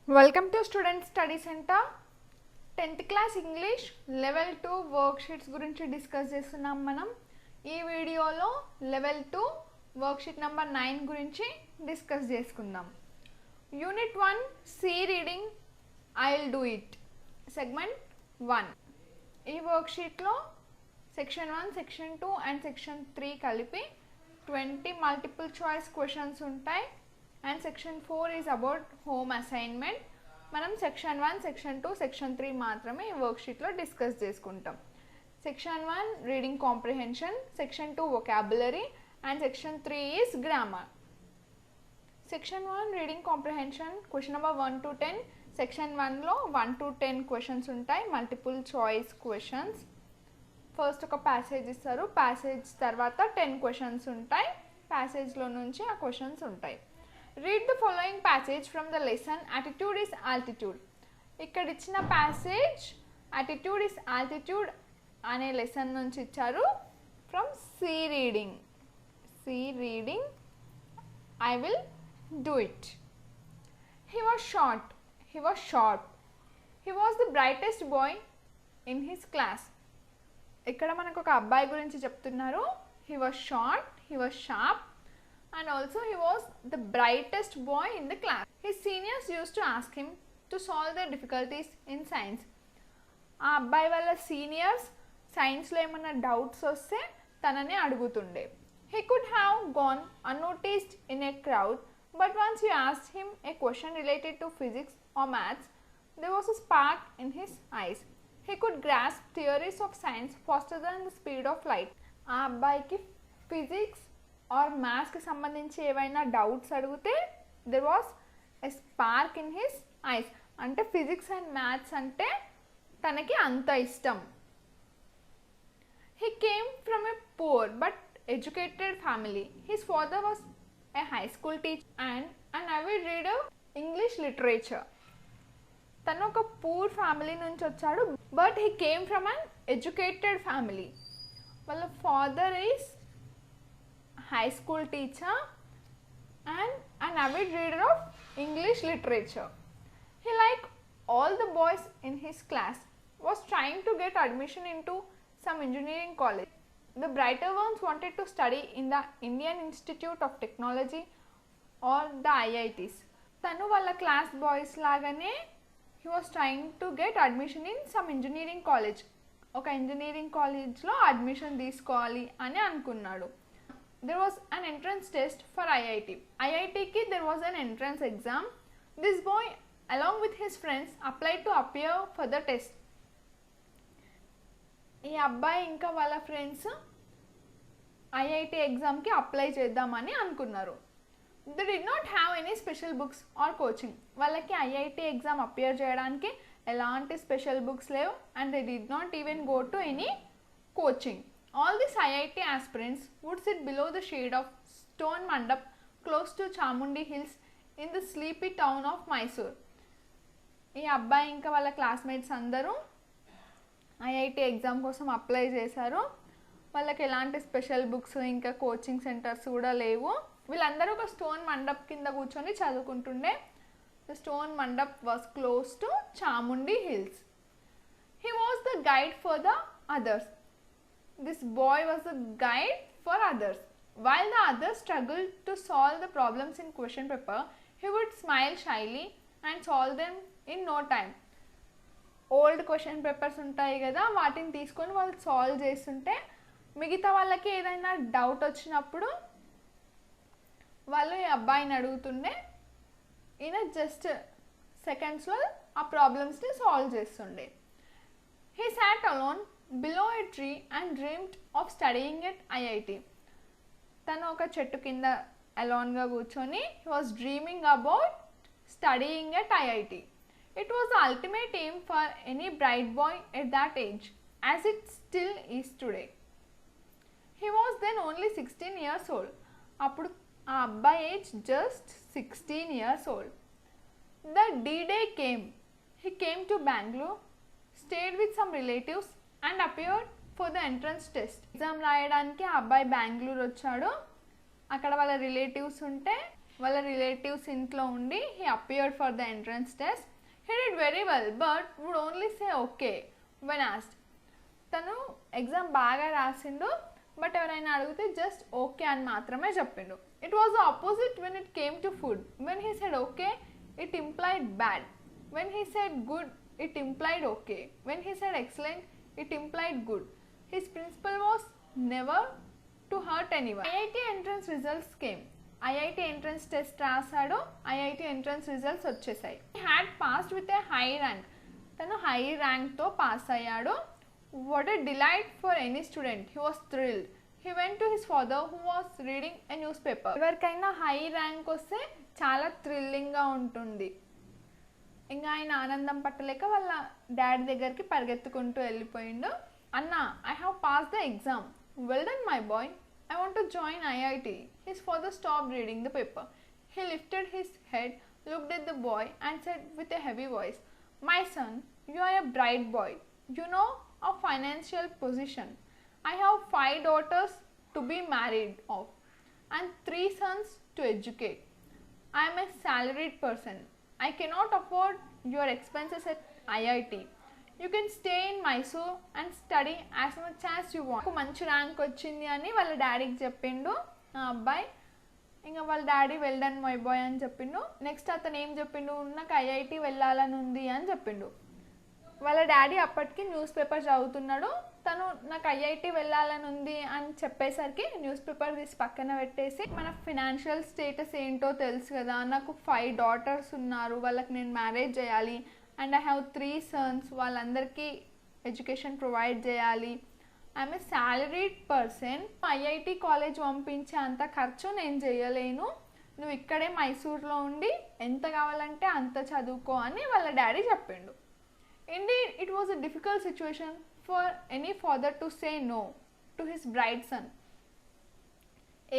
Welcome to student study centre 10th class English level 2 worksheets గురించి discuss చేస్తున్నాం మనం. ఈ వీడియోలో లెవెల్ 2 వర్క్షీట్ నెంబర్ 9 గురించి డిస్కస్ చేసుకుందాం. Unit 1 C reading I'll do it segment 1. ఈ వర్క్షీట్లో సెక్షన్ 1, సెక్షన్ 2 అండ్ సెక్షన్ 3 కలిపి 20 మల్టిపుల్ చాయిస్ క్వశ్చన్స్ ఉంటాయి. And section 4 is about home assignment. మనం సెక్షన్ 1, సెక్షన్ 2, సెక్షన్ 3 మాత్రమే ఈ వర్క్షీట్లో డిస్కస్ చేసుకుంటాం. Section 1 reading comprehension, section 2 vocabulary and section 3 is grammar. Section 1 reading comprehension question number 1 to 10. Section 1లో 1 to 10 questions ఉంటాయి, multiple choice questions. First ఒక passage ఇస్తారు, passage తర్వాత 10 questions ఉంటాయి, ప్యాసేజ్లో నుంచి ఆ క్వశ్చన్స్ ఉంటాయి. Read the following passage from the lesson Attitude is Altitude. ఇక్కడ ఇచ్చిన ప్యాసేజ్ Attitude is Altitude అనే లెసన్ నుంచి ఇచ్చారు. From C reading, I will do it. He was short, he was sharp, he was the brightest boy in his class. ఇక్కడ మనకు ఒక అబ్బాయి గురించి చెప్తున్నారు. He was short, he was sharp, and also he was the brightest boy in the class. His seniors used to ask him to solve their difficulties in science. ఆ అబ్బాయి వాళ్ళ seniors సైన్స్లో ఏమైనా డౌట్స్ వస్తే తననే అడుగుతుండే. He could have gone unnoticed in a crowd, but once you asked him a question related to physics or maths, there was a spark in his eyes. He could grasp theories of science faster than the speed of light. ఆ అబ్బాయికి physics or మ్యాథ్స్కి సంబంధించి ఏవైనా doubts అడిగితే there was a spark in his eyes. అంటే physics and maths అంటే తనకి అంత ఇష్టం. He came from a poor but educated family. His father was a high school teacher and an avid reader English literature. తను ఒక poor family నుంచి వచ్చాడు, but he came from an educated family. వాళ్ళ father is high school teacher and an avid reader of English literature. He, like all the boys in his class, was trying to get admission into some engineering college. The brighter ones wanted to study in the Indian Institute of Technology or the IITs. Tanu walla class boys lagane he was trying to get admission in some engineering college. Oka engineering college lo admission తీసుకోవాలి అని అనుకున్నాడు. There was an entrance test for IIT. IIT ki there was an entrance exam. This boy along with his friends applied to appear for the test. ఈ అబ్బాయి ఇంకా వాళ్ళ friends IIT ఎగ్జామ్కి apply చేద్దామని అనుకున్నారు. They did not have any special books or coaching. వాళ్ళకి IIT exam appear చేయడానికి ఎలాంటి స్పెషల్ బుక్స్ లేవు and they did not even go to any coaching. All these IIT aspirants would sit below the shade of stone mandap close to Chamundi Hills in the sleepy town of Mysore. ఈ అబ్బాయి ఇంకా వాళ్ళ classmates అందరూ IIT exam కోసం apply చేశారు. వాళ్ళకి ఎలాంటి special books ఇంకా కోచింగ్ సెంటర్స్ కూడా లేవు. వీళ్ళందరూ ఒక స్టోన్ మండప్ కింద కూర్చొని చదువుకుంటుండే. The stone mandap was close to Chamundi Hills. He was the guide for the others. This boy was the guide for others. While the others struggled to solve the problems in question paper, he would smile shyly and solve them in no time. Old question papers ఉంటాయి కదా, వాటిని తీసుకొని వాళ్ళు solve చేస్తుంటే మిగతా వాళ్ళకి ఏదైనా doubt వచ్చినప్పుడు వాళ్ళు ఈ అబ్బాయిని అడుగుతుండే. ఈయన జస్ట్ సెకండ్స్లో ఆ ప్రాబ్లమ్స్ని సాల్వ్ చేస్తుండే. He sat alone below a tree and dreamed of studying at IIT. తను ఒక చెట్టు కింద అలోన్గా కూర్చొని he was dreaming about studying at IIT. It was the ultimate aim for any bright boy at that age, as it still is today. He was then only 16 years old. అప్పుడు ఆ అబ్బాయి age just 16 years old. The D-Day came. He came to Bangalore, stayed with some relatives and appeared for the entrance test. Exam రాయడానికి ఆ అబ్బాయి బెంగళూరు వచ్చాడు. అక్కడ వాళ్ళ relatives ఉంటే వాళ్ళ రిలేటివ్స్ ఇంట్లో ఉండి he appeared for the entrance test. He did very well but would only say okay when asked. తను ఎగ్జామ్ బాగా రాసిండు బట్ ఎవరైనా అడిగితే జస్ట్ ఓకే అని మాత్రమే చెప్పిండు. It was the opposite when it came to food. When he said okay it implied bad. When he said good it implied okay. When he said excellent it implied good. His principle was never to hurt anyone. IIT entrance results కేమ్. IIT entrance test రాశాడు, IIT entrance results వచ్చేసాయి. He had passed with a high rank. తను high ర్యాంక్తో pass అయ్యాడు. What a delight for any student. He was thrilled. He went to his father who was reading a newspaper. ఎవరికైనా high rank వస్తే చాలా థ్రిల్లింగ్గా ఉంటుంది. ఇంకా ఆయన ఆనందం పట్టలేక వాళ్ళ డాడీ దగ్గరికి పరిగెత్తుకుంటూ వెళ్ళిపోయిండు. అన్న, I have passed the exam. Well done my boy. I want to join IIT. His father stopped reading the paper. He lifted his head, looked at the boy and said with a heavy voice, My son, you are a bright boy. You know of financial position. I have 5 daughters to be married of and 3 sons to educate. I am a salaried person. I cannot afford your expenses at IIT. You can stay in Mysore and study as much as you want. మంచి rank వచ్చింది అని వాళ్ళ డాడీకి చెప్పిండు ఆ అబ్బాయి. ఇంకా వాళ్ళ daddy well done my boy అని చెప్పిండు. నెక్స్ట్ అతను ఏం చెప్పిండు, నాకు ఐఐటి వెళ్ళాలని ఉంది అని చెప్పిండు. వాళ్ళ డాడీ అప్పటికి న్యూస్ పేపర్ చదువుతున్నాడు. తను నాకు ఐఐటి వెళ్ళాలని ఉంది అని చెప్పేసరికి న్యూస్ పేపర్ తీసి పక్కన పెట్టేసి, మన ఫినాన్షియల్ స్టేటస్ ఏంటో తెలుసు కదా, నాకు 5 daughters ఉన్నారు, వాళ్ళకి నేను మ్యారేజ్ చేయాలి, అండ్ ఐ హ్యావ్ 3 sons, వాళ్ళందరికీ ఎడ్యుకేషన్ ప్రొవైడ్ చేయాలి. I'm a salaried person. IIT college పంపించే అంత ఖర్చు నేను చేయలేను, నువ్వు ఇక్కడే మైసూర్లో ఉండి ఎంత కావాలంటే అంత చదువుకో అని వాళ్ళ డాడీ చెప్పిండు. Indeed, it was a difficult situation for any father to say no to his bright son.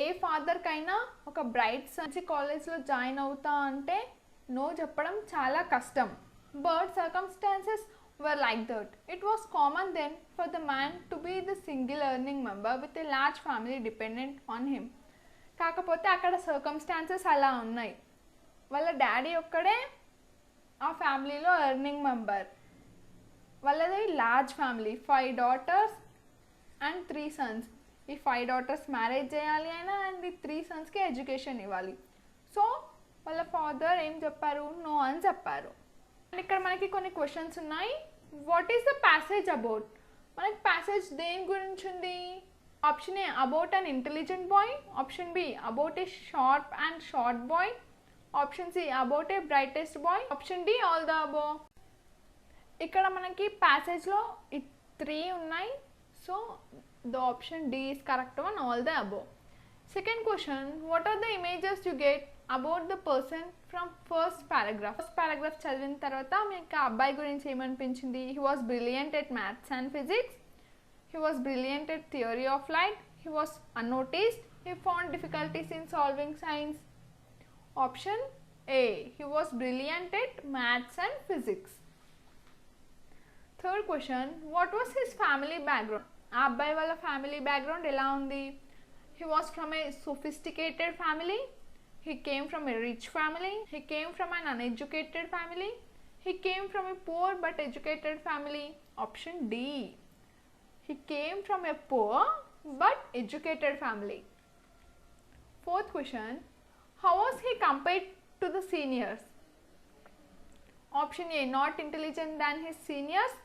ఏ ఫాదర్కైనా ఒక బ్రైట్ సన్ కాలేజ్లో జాయిన్ అవుతా అంటే నో చెప్పడం చాలా కష్టం. But circumstances were like that. It was common then for the man to be the single earning member with a large family dependent on him. కాకపోతే అక్కడ circumstances అలా ఉన్నాయి. వాళ్ళ డాడీ ఒక్కడే ఆ ఫ్యామిలీలో ఎర్నింగ్ మెంబర్. వాళ్ళది large family, 5 daughters and 3 sons. ఈ 5 daughters మ్యారేజ్ చేయాలి అయినా అండ్ ఈ 3 sonsకి ఎడ్యుకేషన్ ఇవ్వాలి. సో వాళ్ళ ఫాదర్ ఏం చెప్పారు, నో అని చెప్పారు. అండ్ ఇక్కడ మనకి కొన్ని క్వశ్చన్స్ ఉన్నాయి. What is the passage about? మనకి ప్యాసేజ్ దేని గురించి ఉంది? Option A about an intelligent boy, option B about a sharp and short boy, option C about a brightest boy, option D all the above. ఇక్కడ మనకి ప్యాసేజ్లో 3 ఉన్నాయి. So the option D is correct one, all the above. Second question, what are the images you get about the person from first paragraph? First paragraph చదివిన తర్వాత మీకు ఆ అబ్బాయి గురించి ఏమనిపించింది? He was brilliant at maths and physics, he was brilliant at theory of light, he was unnoticed, he found difficulties in solving science. Option A, he was brilliant at maths and physics. Third question, what was his family background? ఆ అబ్బాయి వాళ్ళ family background ఎలా ఉంది? He was from A sophisticated family, he came from a rich family, he came from an uneducated family, he came from a poor but educated family. Option D, he came from a poor but educated family. Fourth question, how was he compared to the seniors? Option A, not intelligent than his seniors,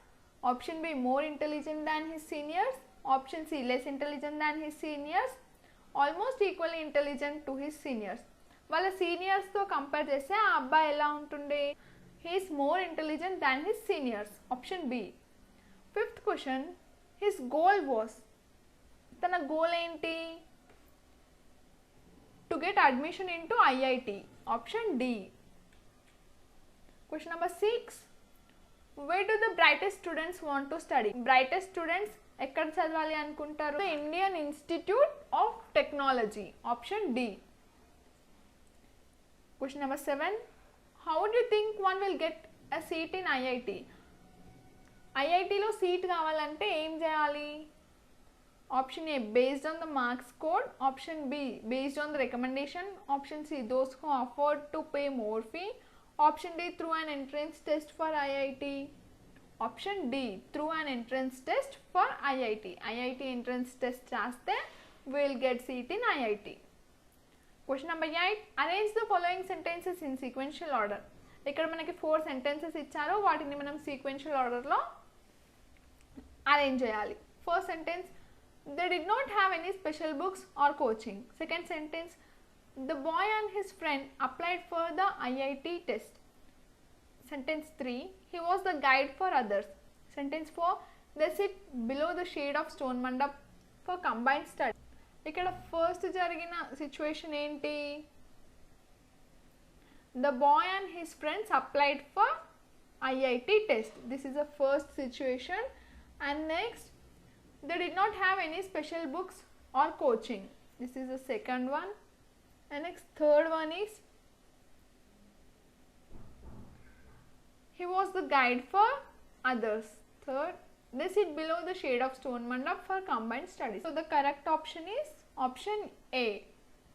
option B, more intelligent than his seniors, option C, less intelligent than his seniors, almost equally intelligent to his seniors. వాళ్ళ సీనియర్స్తో compare చేస్తే ఆ అబ్బాయి ఎలా ఉంటుండే? He is more intelligent than his seniors. Option B. Fifth question, his goal was, తన goal ఏంటి? To get admission into IIT. Option D. Question number 6, where do the brightest students want to study? Brightest students ఎక్కడ చదవాలి అనుకుంటారు? Indian Institute of Technology. Option D. Question number 7, how do you think one will get a seat in IIT? ఐఐటిలో seat కావాలంటే ఏం చేయాలి? Option A, based on the marks scored. Option B, based on the recommendation. Option C, those who afford to pay more fee. Option D, through an entrance test for IIT. Option D, through an entrance test for IIT. IIT entrance test raste we will get seat in IIT. Question number 8, arrange the following sentences in sequential order. ఇక్కడ మనకి 4 sentences ఇచ్చారు, వాటిని మనం sequential order లో arrange చేయాలి. First sentence, they did not have any special books or coaching. Second sentence, the boy and his friend applied for the IIT test. Sentence 3, he was the guide for others. Sentence 4, they sit below the shade of stone mandap for combined study. ఇక్కడ first జరిగిన situation ఏంటి? The boy and his friends applied for IIT test. This is the first situation. And next, they did not have any special books or coaching. This is the second one. And next, third one is, he was the guide for others. Third, they sit below the shade of stone mandap for combined studies. So the correct option is option A,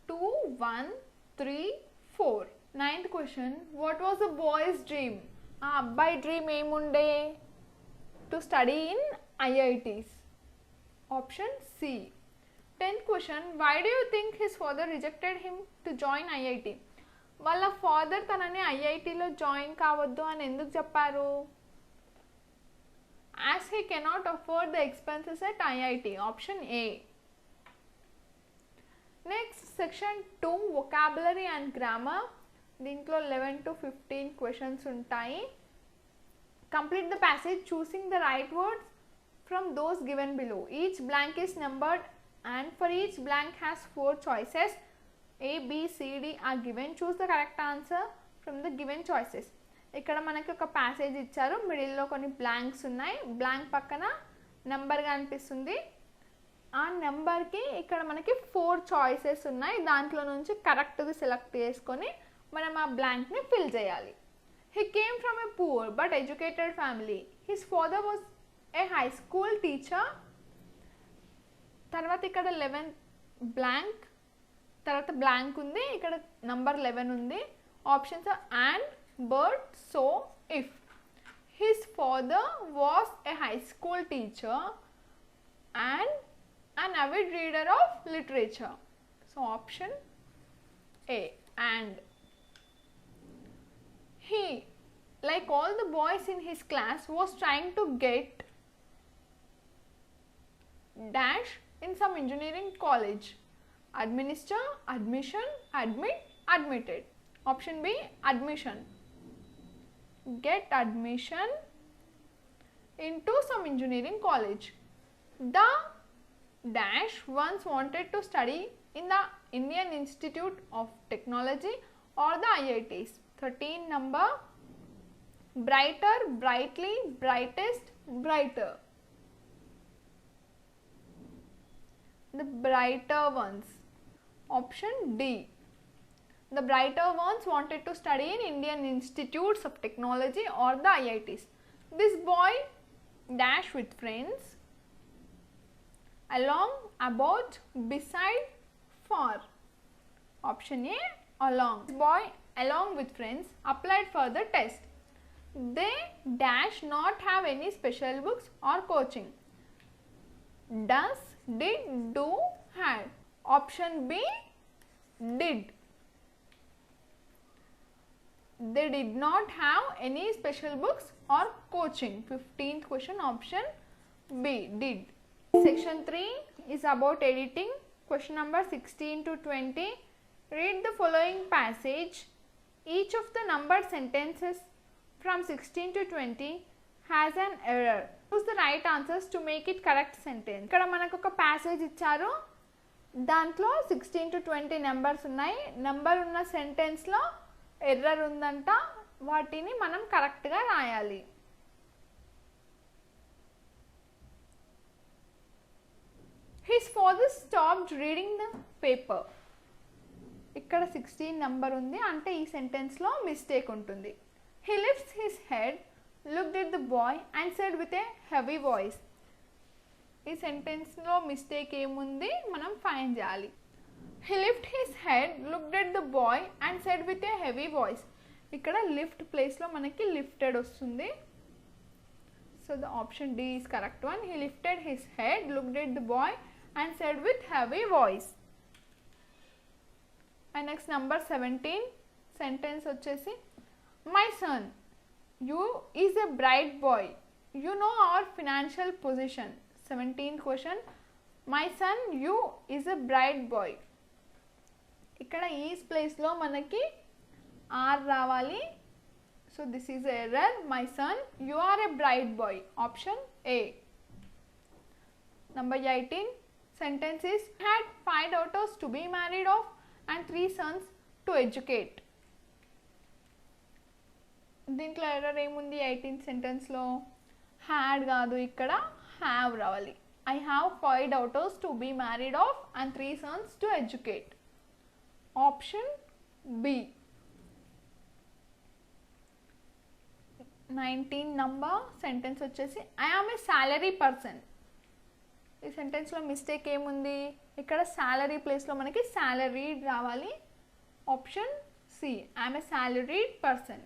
2, 1, 3, 4. Ninth question, what was the boy's dream? Abbai dream emunde? To study in IITs. Option C. 10th question, why do you think his father rejected him to join IIT? వాళ్ళ father తనని ఐఐటిలో join కావద్దు అని ఎందుకు చెప్పారు? As he cannot afford the expenses at IIT. Option A. Next, section 2, vocabulary and grammar. దీంట్లో 11 to 15 questions ఉంటాయి. Complete the passage choosing the right words from those given below. Each blank is numbered and for each blank has 4 choices. A, B, C, D are given. Choose the correct answer from the given choices. ఇక్కడ మనకి ఒక passage ఇచ్చారు, మిడిల్లో కొన్ని blanks ఉన్నాయి, blank పక్కన number కనిపిస్తుంది. ఆ నెంబర్కి ఇక్కడ మనకి 4 చాయిసెస్ ఉన్నాయి, దాంట్లో నుంచి కరెక్ట్గా సెలెక్ట్ చేసుకొని మనం ఆ బ్లాంక్ని ఫిల్ చేయాలి. He came from a poor but educated family. His father was a high school teacher. తర్వాత ఇక్కడ 11 బ్లాంక్, తర్వాత బ్లాంక్ ఉంది, ఇక్కడ నంబర్ 11 ఉంది. Options and, but, so, if. His father was a high school teacher and an avid reader of literature. So option A, and. He, like all the boys in his class, was trying to get dash in some engineering college. Administer, admission, admit, admitted. Option B, admission. Get admission into some engineering college. The dash once wanted to study in the Indian Institute of Technology or the IITs. 13 number, brighter, brightly, brightest, brighter. The brighter ones. Option D. The brighter ones wanted to study in Indian Institutes of Technology or the IITs. This boy dash with friends, along, about, beside, far. Option A, along. This boy along with friends applied for the test. They dash not have any special books or coaching. Does, did, do, had. Option B, did. They did not have any special books or coaching. 15th question, option B, did. Section 3 is about editing. Question number 16 to 20. Read the following passage. Each of the numbered sentences from 16 to 20 has an error. Choose the right answers to make it correct sentence. ఇక్కడ మనకు ఒక passage ఇచ్చారు, దాంట్లో 16 to 20 numbers ఉన్నాయి. Number ఉన్న సెంటెన్స్లో error ఉందంట, వాటిని మనం కరెక్ట్గా రాయాలి. His father stopped reading the paper. ఇక్కడ 16 నెంబర్ ఉంది, అంటే ఈ సెంటెన్స్లో మిస్టేక్ ఉంటుంది. He lifts his head, looked at the boy and said with a heavy voice. ఈ సెంటెన్స్లో మిస్టేక్ ఏముంది మనం ఫైండ్ చేయాలి. He lifted his head, looked at the boy and said with a heavy voice. ఇక్కడ lift ప్లేస్లో మనకి lifted వస్తుంది. So the option D is correct one. He lifted his head, looked at the boy and said with heavy voice. And next number 17 sentence వచ్చేసి My son, you is a bright boy. You know our financial position. 17th question. My son, you is a bright boy. ఇక్కడ is ప్లేస్లో మనకి are రావాలి. So this is error. My son you are a bright boy. Option A. Number 18 sentence is had 5 daughters to be married off and 3 sons to educate. దీంట్లో error ఏముంది 18th సెంటెన్స్లో? Had కాదు, ఇక్కడ have రావాలి. I have 5 daughters to be married off and 3 sons to educate. Option B. 19 number sentence వచ్చేసి I am a salary person. ఈ సెంటెన్స్లో mistake ఏముంది? ఇక్కడ salary ప్లేస్లో మనకి salaried రావాలి. Option C. I am a salaried person.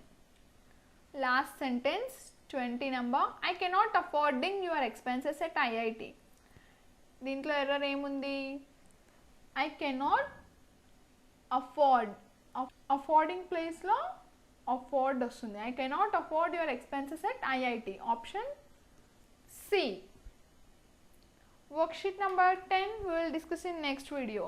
Last sentence 20 number I cannot affording your expenses at IIT. దీంట్లో error ఏముంది? I cannot afford. అఫోర్డింగ్ ప్లేస్లో అఫోర్డ్ వస్తుంది. I cannot afford your expenses at IIT. Option C. Worksheet number 10 we will discuss in next video.